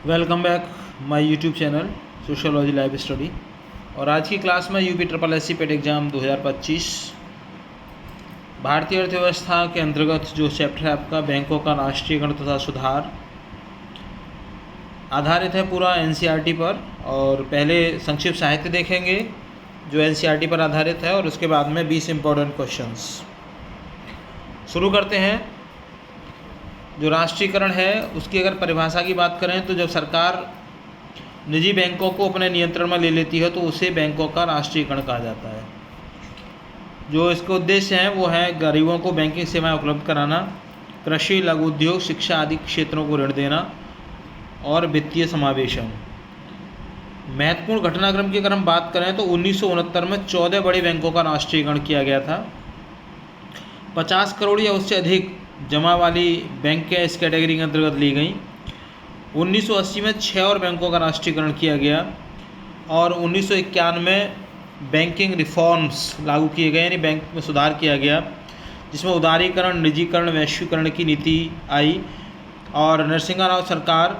Welcome back my YouTube channel sociology live study. और आज की क्लास में यूपी ट्रिपल एस सी पेट exam 2025 भारतीय अर्थव्यवस्था के अंतर्गत जो चैप्टर है आपका बैंकों का राष्ट्रीयकरण तथा सुधार आधारित है पूरा एनसीईआरटी पर। और पहले संक्षिप्त साहित्य देखेंगे जो एनसीईआरटी पर आधारित है और उसके बाद में 20 इम्पोर्टेंट क्वेश्चंस। शुरू करते हैं। जो राष्ट्रीयकरण है उसकी अगर परिभाषा की बात करें तो जब सरकार निजी बैंकों को अपने नियंत्रण में ले लेती है तो उसे बैंकों का राष्ट्रीयकरण कहा जाता है। जो इसके उद्देश्य हैं वो है गरीबों को बैंकिंग सेवाएं उपलब्ध कराना, कृषि, लघु उद्योग, शिक्षा आदि क्षेत्रों को ऋण देना और वित्तीय समावेशन। महत्वपूर्ण घटनाक्रम की अगर हम बात करें तो 1969 में 14 बड़े बैंकों का राष्ट्रीयकरण किया गया था। 50 करोड़ या उससे अधिक जमा वाली बैंकें इस कैटेगरी के अंतर्गत ली गई। 1980 में 6 और बैंकों का राष्ट्रीयकरण किया गया और 1991 में बैंकिंग रिफॉर्म्स लागू किए गए, यानी बैंक में सुधार किया गया जिसमें उदारीकरण, निजीकरण, वैश्वीकरण की नीति आई और नरसिंहा राव सरकार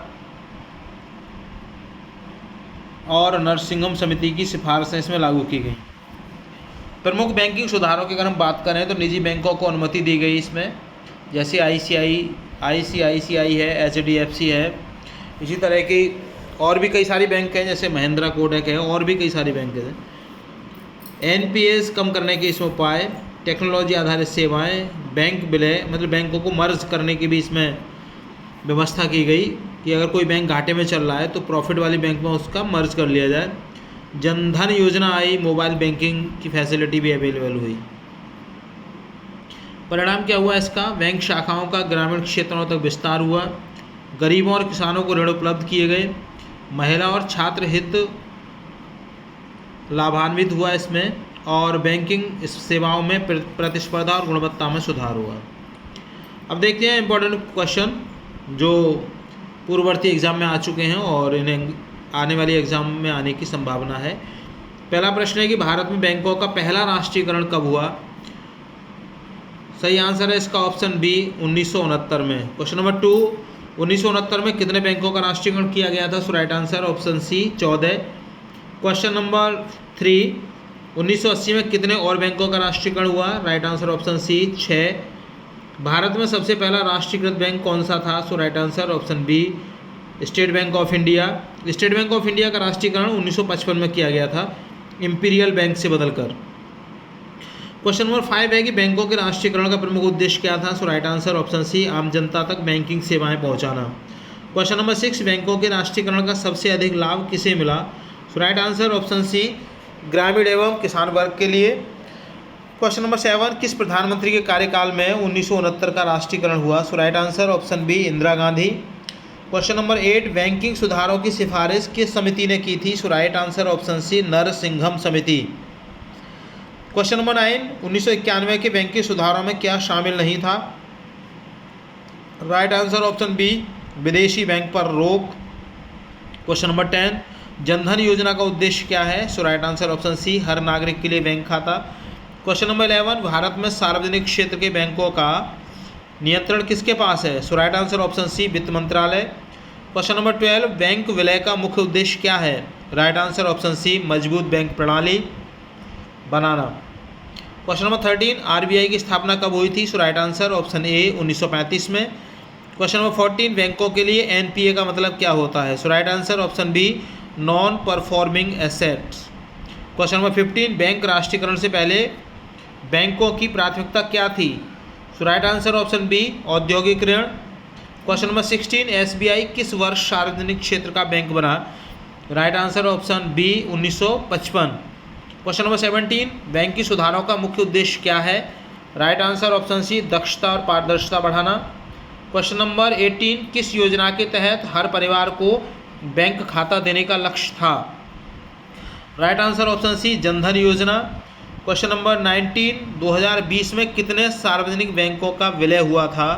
और नरसिंघम समिति की सिफारिशें इसमें लागू की गई। प्रमुख बैंकिंग सुधारों की अगर हम बात करें तो निजी बैंकों को अनुमति दी गई इसमें, जैसे आईसीआईसीआई है, एचडीएफसी है, इसी तरह की और भी कई सारी बैंक हैं जैसे महिंद्रा, कोटक है और भी कई सारी बैंक हैं। एनपीएस कम करने के इसमें उपाय, टेक्नोलॉजी आधारित सेवाएं, बैंक विलय मतलब बैंकों को मर्ज करने की भी इसमें व्यवस्था की गई कि अगर कोई बैंक घाटे में चल रहा है तो प्रॉफिट वाली बैंक में उसका मर्ज कर लिया जाए। जनधन योजना आई, मोबाइल बैंकिंग की फैसिलिटी भी अवेलेबल हुई। परिणाम क्या हुआ इसका? बैंक शाखाओं का ग्रामीण क्षेत्रों तक विस्तार हुआ, गरीबों और किसानों को ऋण उपलब्ध किए गए, महिला और छात्र हित लाभान्वित हुआ इसमें, और बैंकिंग सेवाओं में प्रतिस्पर्धा और गुणवत्ता में सुधार हुआ। अब देखते हैं इंपॉर्टेंट क्वेश्चन जो पूर्ववर्ती एग्जाम में आ चुके हैं और इन्हें आने वाली एग्जाम में आने की संभावना है। पहला प्रश्न है कि भारत में बैंकों का पहला राष्ट्रीयकरण कब हुआ? सही आंसर है इसका ऑप्शन बी, 1969 में। क्वेश्चन नंबर 2, 1969 में कितने बैंकों का राष्ट्रीयकरण किया गया था? So right answer option C, 14। Question number 3, 1980 में कितने और बैंकों का राष्ट्रीयकरण हुआ? Right answer option C, 6। Bharat में सबसे पहला राष्ट्रीयकृत बैंक कौन सा था? So right answer option B, State Bank of India. State Bank of India का राष्ट्रीयकरण 1955 में किया गया था इंपीरियल बैंक से बदलकर। क्वेश्चन नंबर 5 है कि बैंकों के राष्ट्रीयकरण का प्रमुख उद्देश्य क्या था? सो राइट आंसर ऑप्शन सी, आम जनता तक बैंकिंग सेवाएं पहुंचाना। क्वेश्चन नंबर 6, बैंकों के राष्ट्रीयकरण का सबसे अधिक लाभ किसे मिला? सो राइट आंसर ऑप्शन सी, ग्रामीण एवं किसान वर्ग के लिए। क्वेश्चन नंबर 7, किस प्रधानमंत्री के कार्यकाल में 1969 का राष्ट्रीयकरण हुआ? So right answer option B, Indira Gandhi. Question number 8, banking सुधारों की सिफारिश किस समिति ने की थी? So right answer option C, Narasimham समिति। क्वेश्चन नंबर 9, 1991 के बैंकिंग सुधारों में क्या शामिल नहीं था? राइट आंसर ऑप्शन बी, विदेशी बैंक पर रोक। क्वेश्चन नंबर 10, जनधन योजना का उद्देश्य क्या है? सो राइट आंसर ऑप्शन सी, हर नागरिक के लिए बैंक खाता। क्वेश्चन नंबर 11, भारत में सार्वजनिक क्षेत्र के बैंकों का नियंत्रण किसके पास है? सो राइट आंसर ऑप्शन सी, वित्त मंत्रालय। क्वेश्चन नंबर 12, बैंक विलय का मुख्य उद्देश्य क्या है? राइट आंसर ऑप्शन सी, मजबूत बैंक प्रणाली बनाना। क्वेश्चन नंबर 13, आरबीआई की स्थापना कब हुई थी? So right answer option A, 1935 में। क्वेश्चन नंबर 14, बैंकों के लिए एनपीए का मतलब क्या होता है? So right answer option B, non performing assets. Question number 15, bank राष्ट्रीयकरण से पहले बैंकों की प्राथमिकता क्या थी? So right answer option B, औद्योगिक ऋण। क्वेश्चन नंबर 16, एसबीआई किस वर्ष सार्वजनिक क्षेत्र का बैंक बना? Right answer option B, 1955। Question number 17, banking सुधारों का मुख्य उद्देश्य क्या है? राइट आंसर ऑप्शन सी, दक्षता और पारदर्शिता बढ़ाना। क्वेश्चन नंबर 18, किस योजना के तहत हर परिवार को बैंक खाता देने का लक्ष्य था? Right answer option C, Jan Dhan Yojana. Question number 19, 2020 में कितने सार्वजनिक बैंकों का विलय हुआ था?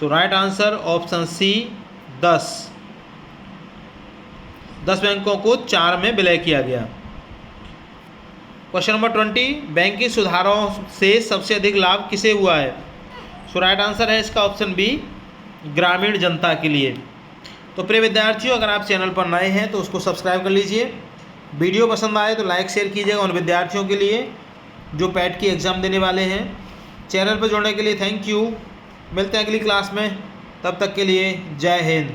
सो राइट आंसर ऑप्शन सी, 10 बैंकों को 4 में विलय किया गया। क्वेश्चन नंबर 20, बैंकिंग सुधारों से सबसे अधिक लाभ किसे हुआ है? सो राइट आंसर है इसका ऑप्शन बी, ग्रामीण जनता के लिए। तो प्रिय विद्यार्थियों, अगर आप चैनल पर नए हैं तो उसको सब्सक्राइब कर लीजिए। वीडियो पसंद आए तो लाइक शेयर कीजिएगा उन विद्यार्थियों के लिए जो पैट की एग्ज़ाम देने वाले हैं। चैनल पर जुड़ने के लिए थैंक यू। मिलते हैं अगली क्लास में, तब तक के लिए जय हिंद।